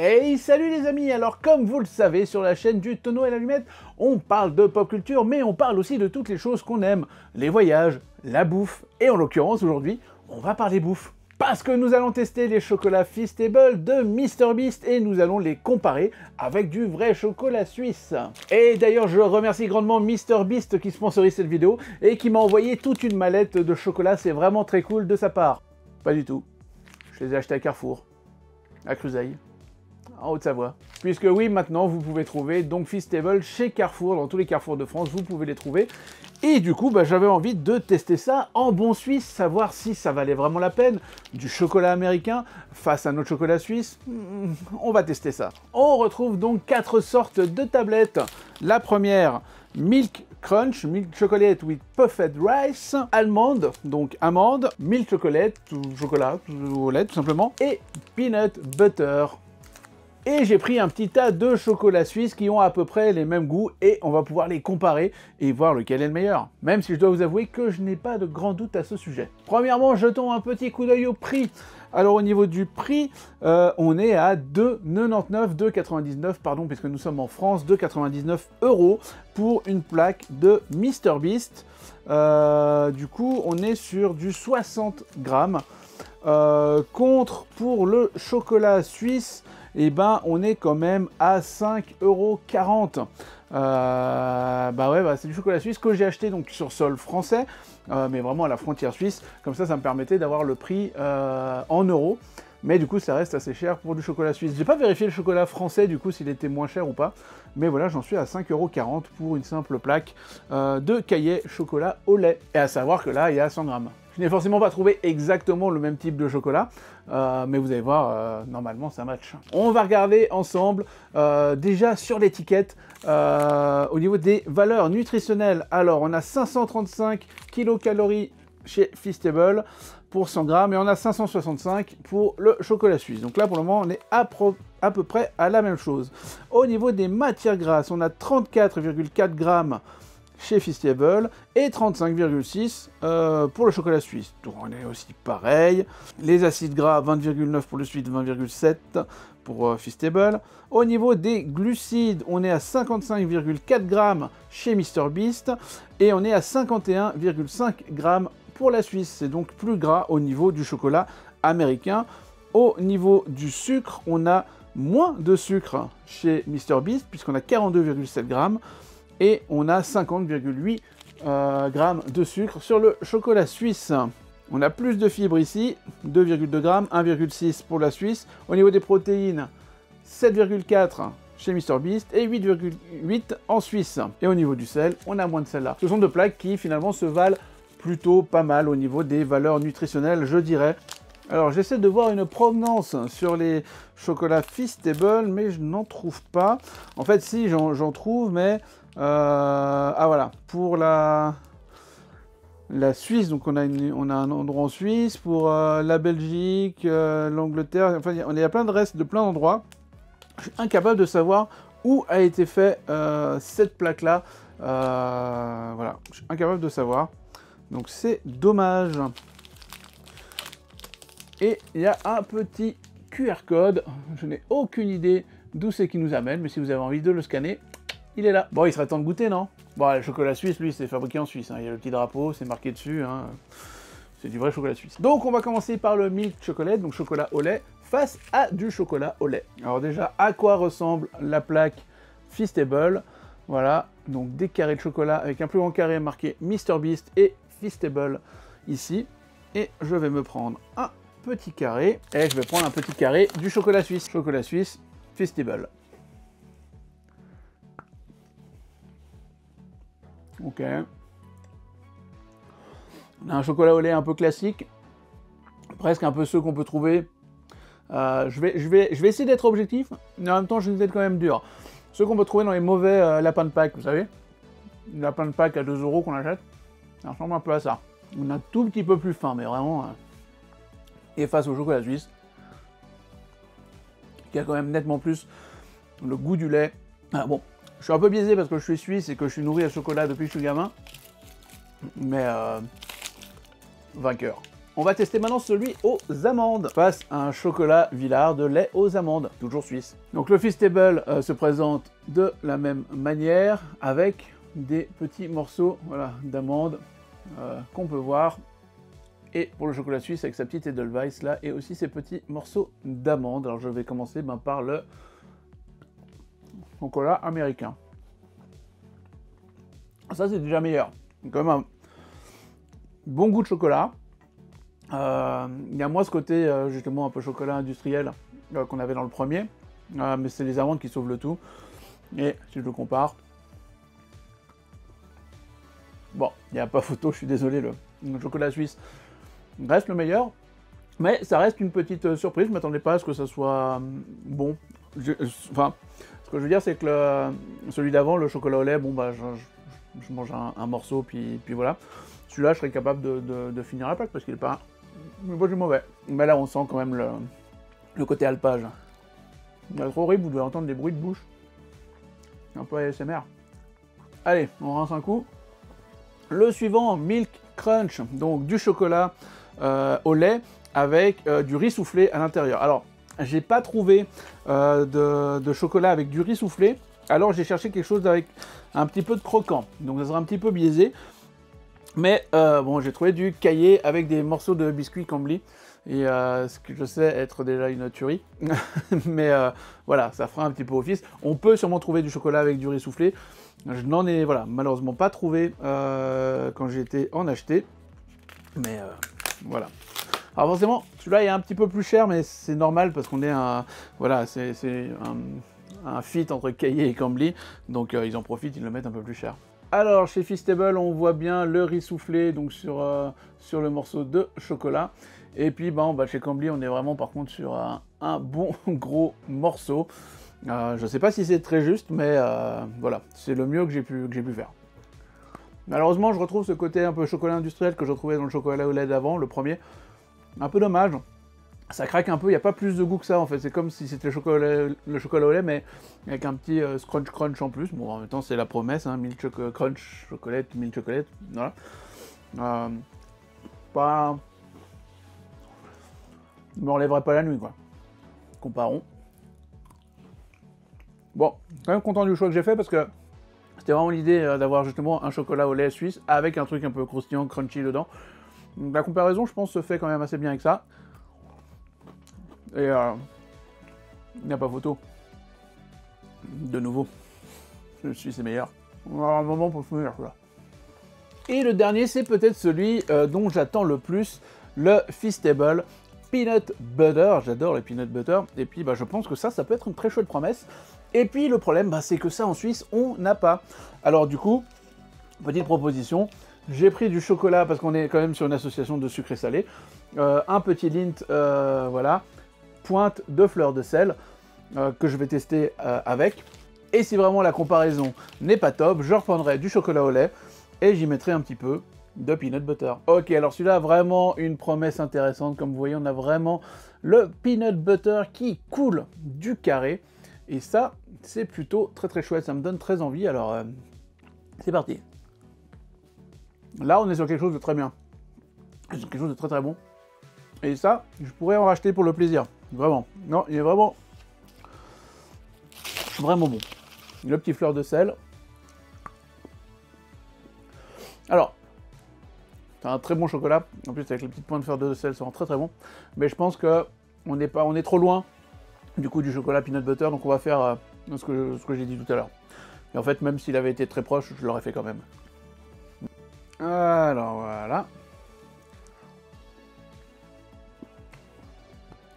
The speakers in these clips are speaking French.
Hey, salut les amis! Alors comme vous le savez, sur la chaîne du Tonneau et l'Allumette, on parle de pop culture, mais on parle aussi de toutes les choses qu'on aime. Les voyages, la bouffe, et en l'occurrence aujourd'hui, on va parler bouffe. Parce que nous allons tester les chocolats Feastable de MrBeast et nous allons les comparer avec du vrai chocolat suisse. Et d'ailleurs, je remercie grandement MrBeast qui sponsorise cette vidéo et qui m'a envoyé toute une mallette de chocolat, c'est vraiment très cool de sa part. Pas du tout. Je les ai achetés à Carrefour, à Cruseille, en Haute-Savoie. Puisque oui, maintenant, vous pouvez trouver donc Feastable chez Carrefour, dans tous les Carrefours de France, vous pouvez les trouver. Et du coup, j'avais envie de tester ça en bon suisse, savoir si ça valait vraiment la peine. Du chocolat américain face à notre chocolat suisse, on va tester ça. On retrouve donc 4 sortes de tablettes. La première, Milk Crunch, Milk Chocolate with Puffed Rice, Almond, donc amande, Milk Chocolate, chocolat au lait tout simplement, et Peanut Butter. Et j'ai pris un petit tas de chocolats suisses qui ont à peu près les mêmes goûts et on va pouvoir les comparer et voir lequel est le meilleur. Même si je dois vous avouer que je n'ai pas de grand doute à ce sujet. Premièrement, jetons un petit coup d'œil au prix. Alors au niveau du prix, on est à 2,99 pardon, puisque nous sommes en France, 2,99 € pour une plaque de MrBeast. Du coup, on est sur du 60 grammes. Contre pour le chocolat suisse, et on est quand même à 5,40 €. C'est du chocolat suisse que j'ai acheté donc sur sol français, mais vraiment à la frontière suisse. Comme ça me permettait d'avoir le prix en euros. Mais du coup, ça reste assez cher pour du chocolat suisse. J'ai pas vérifié le chocolat français, du coup, s'il était moins cher ou pas. Mais voilà, j'en suis à 5,40 € pour une simple plaque de cahier chocolat au lait. Et à savoir que là, il y a 100 grammes. Je n'ai forcément pas trouvé exactement le même type de chocolat, mais vous allez voir, normalement ça match. On va regarder ensemble, déjà sur l'étiquette, au niveau des valeurs nutritionnelles. Alors, on a 535 kilocalories chez Feastable pour 100 grammes, et on a 565 pour le chocolat suisse. Donc là, pour le moment, on est à peu près à la même chose. Au niveau des matières grasses, on a 34,4 grammes chez Feastable et 35,6 pour le chocolat suisse. Donc on est aussi pareil. Les acides gras, 20,9 pour le suisse, 20,7 pour Feastable. Au niveau des glucides, on est à 55,4 grammes chez MrBeast et on est à 51,5 grammes pour la Suisse. C'est donc plus gras au niveau du chocolat américain. Au niveau du sucre, on a moins de sucre chez MrBeast puisqu'on a 42,7 grammes. Et on a 50,8 grammes de sucre sur le chocolat suisse. On a plus de fibres ici, 2,2 grammes, 1,6 pour la Suisse. Au niveau des protéines, 7,4 chez MrBeast et 8,8 en Suisse. Et au niveau du sel, on a moins de sel là. Ce sont deux plaques qui finalement se valent plutôt pas mal au niveau des valeurs nutritionnelles, je dirais. Alors j'essaie de voir une provenance sur les chocolats Feastable, mais je n'en trouve pas. En fait si, j'en trouve, mais... voilà, pour la Suisse, donc on a un endroit en Suisse, pour la Belgique, l'Angleterre, enfin il y a plein de restes de plein d'endroits. Je suis incapable de savoir où a été fait cette plaque-là. Voilà, je suis incapable de savoir. Donc c'est dommage. Et il y a un petit QR code. Je n'ai aucune idée d'où c'est qui nous amène, mais si vous avez envie de le scanner, il est là. Bon, il serait temps de goûter, non? Bon, le chocolat suisse, lui, c'est fabriqué en Suisse. Hein. Il y a le petit drapeau, c'est marqué dessus. Hein. C'est du vrai chocolat suisse. Donc, on va commencer par le Milk Chocolate, donc chocolat au lait, face à du chocolat au lait. Alors déjà, à quoi ressemble la plaque Feastable? Voilà, donc des carrés de chocolat avec un plus grand carré marqué MrBeast et Feastable ici. Et je vais me prendre un petit carré, et je vais prendre un petit carré du chocolat suisse. Chocolat suisse, Feastable. Ok. On a un chocolat au lait un peu classique, presque un peu ceux qu'on peut trouver. Je vais essayer d'être objectif, mais en même temps je vais être quand même dur. Ceux qu'on peut trouver dans les mauvais lapins de Pâques, vous savez, les lapins de Pâques à 2 € qu'on achète, ça ressemble un peu à ça. On a un tout petit peu plus fin, mais vraiment. Et face au chocolat suisse, qui a quand même nettement plus le goût du lait. Bon. Je suis un peu biaisé parce que je suis suisse et que je suis nourri à chocolat depuis que je suis gamin. Mais vainqueur. On va tester maintenant celui aux amandes, face à un chocolat Villard de lait aux amandes, toujours suisse. Donc le Feastable se présente de la même manière, avec des petits morceaux voilà, d'amandes qu'on peut voir. Et pour le chocolat suisse, avec sa petite Edelweiss là, et aussi ses petits morceaux d'amandes. Alors je vais commencer par le chocolat américain. Ça c'est déjà meilleur. Quand même un bon goût de chocolat. Il y a moins ce côté justement un peu chocolat industriel qu'on avait dans le premier. Mais c'est les amandes qui sauvent le tout. Et si je le compare... Bon, il n'y a pas photo, je suis désolé, le chocolat suisse reste le meilleur. Mais ça reste une petite surprise, je ne m'attendais pas à ce que ça soit bon. Enfin, ce que je veux dire, c'est que celui d'avant, le chocolat au lait, bon bah je mange un morceau, puis voilà. Celui-là, je serais capable de finir la plaque parce qu'il n'est pas du mauvais. Mais là, on sent quand même le côté alpage. C'est trop horrible, vous devez entendre des bruits de bouche. Un peu ASMR. Allez, on rince un coup. Le suivant, Milk Crunch, donc du chocolat au lait avec du riz soufflé à l'intérieur. Alors, j'ai pas trouvé de chocolat avec du riz soufflé, alors j'ai cherché quelque chose avec un petit peu de croquant, donc ça sera un petit peu biaisé. Mais bon, j'ai trouvé du caillé avec des morceaux de biscuit Cambly, et ce que je sais être déjà une tuerie. Mais voilà, ça fera un petit peu office. On peut sûrement trouver du chocolat avec du riz soufflé. Je n'en ai voilà, malheureusement pas trouvé quand j'ai été en acheter. Mais voilà. Alors forcément, celui-là est un petit peu plus cher, mais c'est normal parce qu'on est voilà, c'est un fit entre caillé et Cambly. Donc ils en profitent, ils le mettent un peu plus cher. Alors, chez Feastable, on voit bien le riz soufflé donc sur le morceau de chocolat. Et puis, chez Cambly, on est vraiment par contre sur un bon gros morceau. Je ne sais pas si c'est très juste, mais voilà, c'est le mieux que j'ai pu faire. Malheureusement, je retrouve ce côté un peu chocolat industriel que je trouvais dans le chocolat au lait d'avant, le premier. Un peu dommage. Ça craque un peu, il n'y a pas plus de goût que ça en fait, c'est comme si c'était le chocolat au lait, mais avec un petit scrunch crunch en plus. Bon, en même temps, c'est la promesse, hein, milk crunch, chocolate, milk chocolate, voilà. Pas... Je me relèverai pas la nuit, quoi. Comparons. Bon, quand même content du choix que j'ai fait, parce que c'était vraiment l'idée d'avoir justement un chocolat au lait suisse, avec un truc un peu croustillant, crunchy dedans. Donc la comparaison, je pense, se fait quand même assez bien avec ça. Et il n'y a pas photo. De nouveau, je suis c'est meilleur. On va avoir un moment pour finir là. Et le dernier, c'est peut-être celui dont j'attends le plus, le Feastable Peanut Butter. J'adore les peanut butter. Et puis je pense que ça peut être une très chouette promesse. Et puis le problème, c'est que ça en Suisse, on n'a pas. Alors du coup, petite proposition. J'ai pris du chocolat parce qu'on est quand même sur une association de sucré salé. Un petit Lindt, voilà. Pointe de fleur de sel que je vais tester avec. Et si vraiment la comparaison n'est pas top, je reprendrai du chocolat au lait et j'y mettrai un petit peu de peanut butter. Ok, alors celui-là a vraiment une promesse intéressante. Comme vous voyez, on a vraiment le peanut butter qui coule du carré. Et ça, c'est plutôt très très chouette. Ça me donne très envie. Alors, c'est parti. Là, on est sur quelque chose de très bien. Sur quelque chose de très très bon. Et ça, je pourrais en racheter pour le plaisir. Vraiment. Non, il est vraiment bon. Le petit fleur de sel. Alors, c'est un très bon chocolat. En plus, avec les petites pointes de fleur de sel, ça rend très très bon. Mais je pense que on est trop loin du coup du chocolat peanut butter. Donc on va faire ce que j'ai dit tout à l'heure. Et en fait, même s'il avait été très proche, je l'aurais fait quand même. Alors voilà.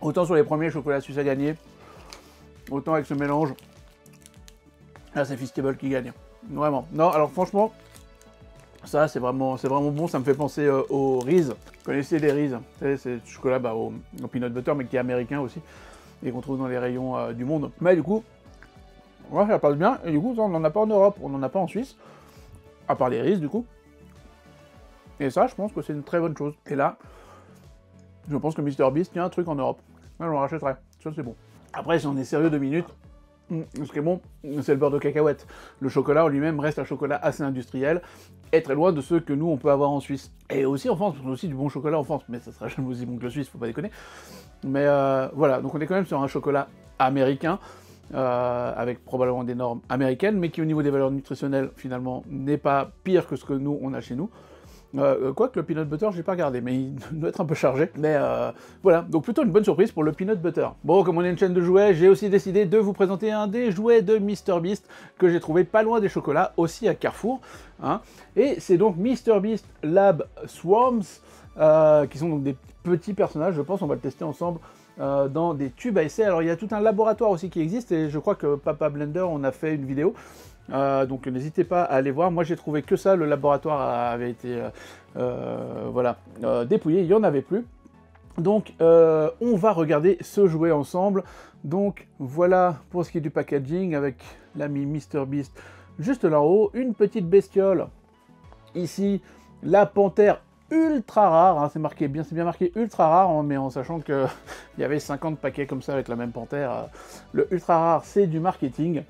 Autant sur les premiers chocolats suisses à gagner, autant avec ce mélange, là c'est Feastable qui gagne. Vraiment. Non, alors franchement, ça c'est vraiment bon, ça me fait penser aux Reese. Vous connaissez les Reese? C'est du chocolat au peanut butter, mais qui est américain aussi, et qu'on trouve dans les rayons du monde. Mais du coup, ouais, ça passe bien, et du coup, ça, on n'en a pas en Europe, on n'en a pas en Suisse, à part les Reese du coup. Et ça, je pense que c'est une très bonne chose. Et là, je pense que MrBeast tient un truc en Europe. Là, je le rachèterai. Ça, c'est bon. Après, si on est sérieux 2 minutes, Ce qui est bon, c'est le beurre de cacahuète. Le chocolat en lui-même reste un chocolat assez industriel, et très loin de ceux que nous on peut avoir en Suisse. Et aussi en France, on a aussi du bon chocolat en France, mais ça sera jamais aussi bon que le Suisse, faut pas déconner. Mais voilà, donc on est quand même sur un chocolat américain, avec probablement des normes américaines, mais qui au niveau des valeurs nutritionnelles, finalement, n'est pas pire que ce que nous, on a chez nous. Quoique le peanut butter, j'ai pas regardé, mais il doit être un peu chargé. Mais voilà, donc plutôt une bonne surprise pour le peanut butter. Bon, comme on est une chaîne de jouets, j'ai aussi décidé de vous présenter un des jouets de MrBeast que j'ai trouvé pas loin des chocolats, aussi à Carrefour. Hein. Et c'est donc MrBeast Lab Swarms, qui sont donc des petits personnages, je pense, on va le tester ensemble, dans des tubes à essai. Alors il y a tout un laboratoire aussi qui existe, et je crois que Papa Blender en a fait une vidéo. Donc n'hésitez pas à aller voir. Moi j'ai trouvé que ça, le laboratoire avait été voilà, dépouillé, il n'y en avait plus. Donc on va regarder ce jouet ensemble. Donc voilà pour ce qui est du packaging, avec l'ami MrBeast juste là-haut, une petite bestiole. Ici, la panthère ultra rare, hein, c'est bien marqué ultra rare, hein, mais en sachant qu'il y avait 50 paquets comme ça avec la même panthère. Le ultra rare, c'est du marketing.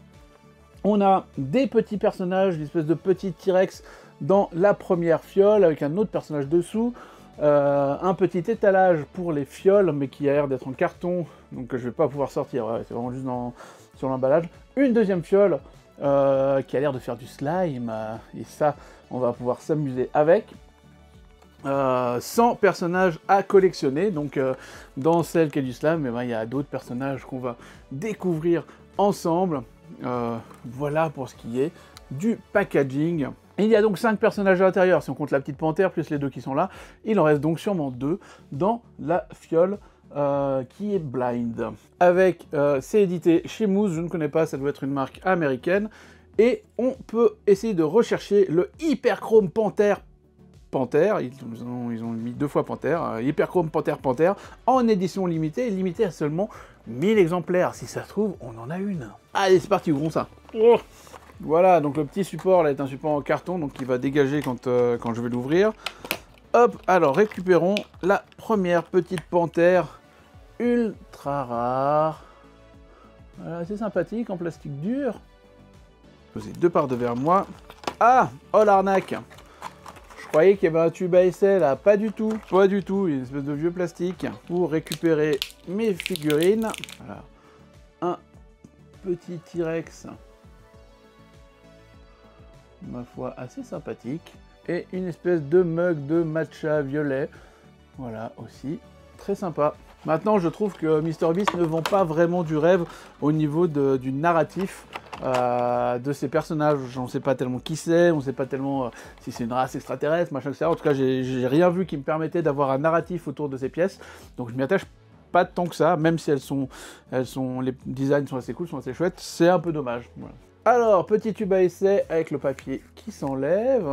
On a des petits personnages, une espèce de petit T-Rex dans la première fiole, avec un autre personnage dessous. Un petit étalage pour les fioles, mais qui a l'air d'être en carton, donc je vais pas pouvoir sortir, ouais, c'est vraiment juste sur l'emballage. Une deuxième fiole, qui a l'air de faire du slime, et ça, on va pouvoir s'amuser avec. 100 personnages à collectionner, donc dans celle qui est du slime, eh ben, il y a d'autres personnages qu'on va découvrir ensemble. Voilà pour ce qui est du packaging. Il y a donc 5 personnages à l'intérieur, si on compte la petite panthère, plus les 2 qui sont là. Il en reste donc sûrement 2 dans la fiole qui est blind. Avec, c'est édité chez Moose, je ne connais pas, ça doit être une marque américaine. Et on peut essayer de rechercher le Hyperchrome Panthère. Ils ont mis 2 fois Panthère, Hyperchrome Panthère, en édition limitée, limitée à seulement 1000 exemplaires. Si ça se trouve, on en a une. Allez, c'est parti, ouvrons ça. Oh, voilà, donc le petit support là est un support en carton, donc il va dégager quand je vais l'ouvrir. Hop, alors récupérons la première petite panthère ultra rare. Voilà, c'est sympathique, en plastique dur. Posez 2 parts de vers moi. Ah, oh l'arnaque! Je croyais qu'il y avait un tube à essai là, pas du tout, une espèce de vieux plastique pour récupérer mes figurines. Voilà, un petit T-Rex, ma foi assez sympathique, et une espèce de mug de matcha violet, voilà aussi, très sympa. Maintenant je trouve que MrBeast ne vend pas vraiment du rêve au niveau du narratif. De ces personnages, on ne sait pas tellement qui c'est, on ne sait pas tellement si c'est une race extraterrestre, machin, etc. En tout cas, j'ai rien vu qui me permettait d'avoir un narratif autour de ces pièces, donc je m'y attache pas tant que ça, même si les designs sont assez cool, sont assez chouettes, c'est un peu dommage. Voilà. Alors, petit tube à essai avec le papier qui s'enlève,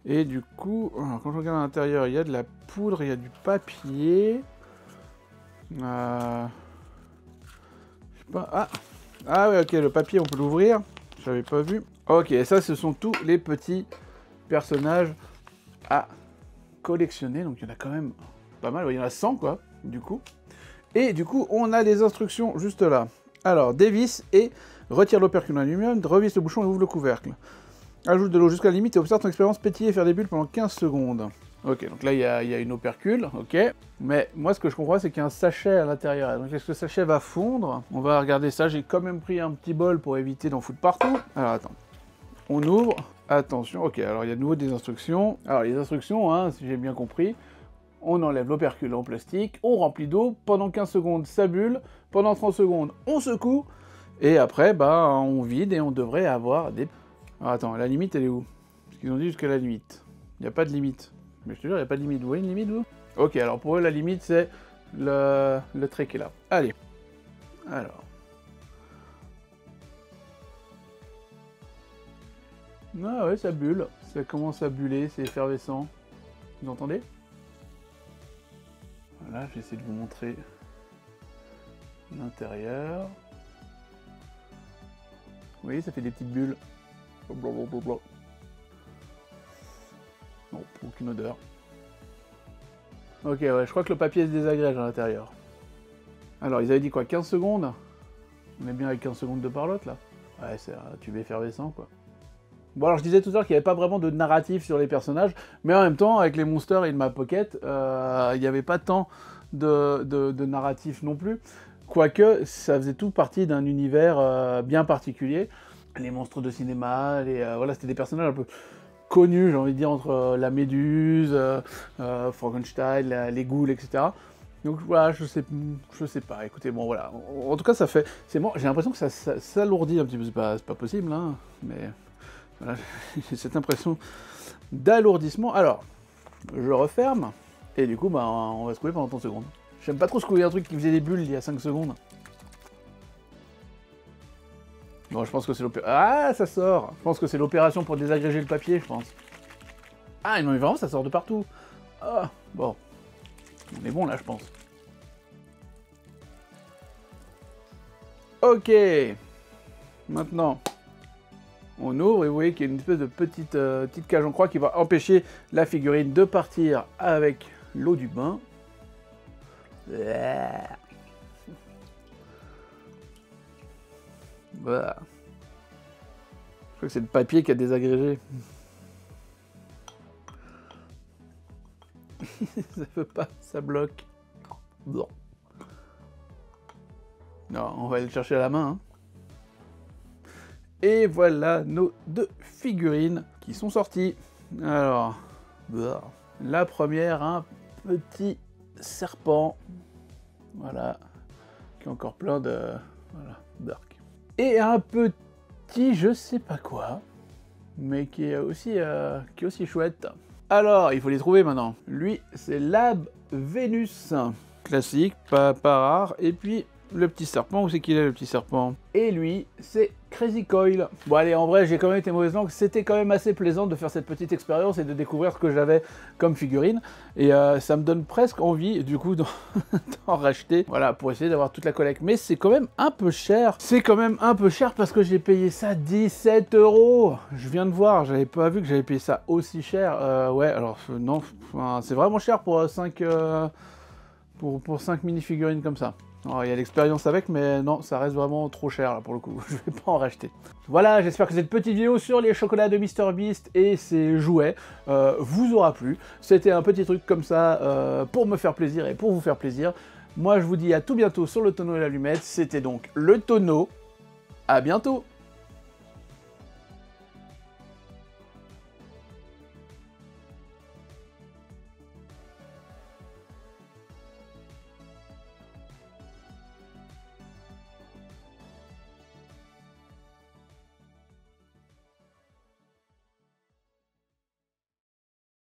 et du coup, quand je regarde à l'intérieur, il y a de la poudre, il y a du papier, je sais pas, ah ouais, ok, le papier, on peut l'ouvrir. J'avais pas vu. Ok, ça, ce sont tous les petits personnages à collectionner. Donc, il y en a quand même pas mal. Il y en a 100, quoi, du coup. Et du coup, on a des instructions juste là. Alors, dévisse et retire l'opercule en aluminium, revisse le bouchon et ouvre le couvercle. Ajoute de l'eau jusqu'à la limite et observe ton expérience pétiller et faire des bulles pendant 15 secondes. Ok, donc là, il y a une opercule, ok. Mais moi, ce que je comprends, c'est qu'il y a un sachet à l'intérieur. Donc, est-ce que le sachet va fondre? On va regarder ça. J'ai quand même pris un petit bol pour éviter d'en foutre partout. Alors, attends. On ouvre. Attention. Ok, alors il y a de nouveau des instructions. Alors, les instructions, hein, si j'ai bien compris, on enlève l'opercule en plastique, on remplit d'eau. Pendant 15 secondes, ça bulle. Pendant 30 secondes, on secoue. Et après, bah, on vide et on devrait avoir des... Alors, attends, la limite, elle est où? Parce qu'ils ont dit jusqu'à la limite. Il n'y a pas de limite. Mais je te jure, il n'y a pas de limite. Vous voyez une limite, vous? Ok, alors pour eux, la limite, c'est le trait qui est là. Allez. Alors. Ah ouais, ça bulle. Ça commence à buller, c'est effervescent. Vous entendez? Voilà, j'essaie de vous montrer l'intérieur. Vous voyez, ça fait des petites bulles. Blablabla. Non, aucune odeur. Ok, ouais, je crois que le papier se désagrège à l'intérieur. Alors, ils avaient dit quoi, 15 secondes? On est bien avec 15 secondes de parlotte, là. Ouais, c'est un tube effervescent, quoi. Bon, alors je disais tout à l'heure qu'il n'y avait pas vraiment de narratif sur les personnages, mais en même temps, avec les monsters et ma pocket, il n'y avait pas tant de narratif non plus. Quoique, ça faisait tout partie d'un univers bien particulier. Les monstres de cinéma, voilà, c'était des personnages un peu connus, j'ai envie de dire, entre la Méduse, Frankenstein, les ghouls, etc. Donc voilà, je sais pas, écoutez, bon voilà. En tout cas, ça fait... J'ai l'impression que ça s'alourdit un petit peu, c'est pas possible, hein, mais... Voilà, j'ai cette impression d'alourdissement. Alors, je referme, et du coup, bah, on va secouer pendant 30 secondes. J'aime pas trop secouer un truc qui faisait des bulles il y a 5 secondes. Bon, je pense que c'est l'opération... Ah, ça sort! Je pense que c'est l'opération pour désagréger le papier, je pense. Ah, non, mais vraiment, ça sort de partout. Ah, bon. On est bon, là, je pense. Ok. Maintenant... On ouvre et vous voyez qu'il y a une espèce de petite cage en croix qui va empêcher la figurine de partir avec l'eau du bain. Voilà. Je crois que c'est le papier qui a désagrégé. Ça veut pas, ça bloque. Bon. Non, on va aller le chercher à la main. Hein. Et voilà nos 2 figurines qui sont sorties. Alors, la première, un petit serpent. Voilà. Qui a encore plein de... Voilà, dark. Et un petit je sais pas quoi. Mais qui est aussi chouette. Alors, il faut les trouver maintenant. Lui, c'est Lab Vénus. Classique, pas rare. Et puis... Le petit serpent, où c'est qu'il est le petit serpent? Et lui, c'est Crazy Coil. Bon allez, en vrai, j'ai quand même été mauvaise langue, c'était quand même assez plaisant de faire cette petite expérience et de découvrir ce que j'avais comme figurine. Et ça me donne presque envie, du coup, d'en racheter, voilà, pour essayer d'avoir toute la collecte. Mais c'est quand même un peu cher. C'est quand même un peu cher parce que j'ai payé ça 17 €. Je viens de voir, j'avais pas vu que j'avais payé ça aussi cher. Ouais, alors, non, c'est vraiment cher pour 5... pour 5 mini-figurines comme ça. Alors, il y a l'expérience avec, mais non, ça reste vraiment trop cher, là, pour le coup. Je vais pas en racheter. Voilà, j'espère que cette petite vidéo sur les chocolats de MrBeast et ses jouets vous aura plu. C'était un petit truc comme ça pour me faire plaisir et pour vous faire plaisir. Moi, je vous dis à tout bientôt sur le tonneau et l'allumette. C'était donc le tonneau. À bientôt!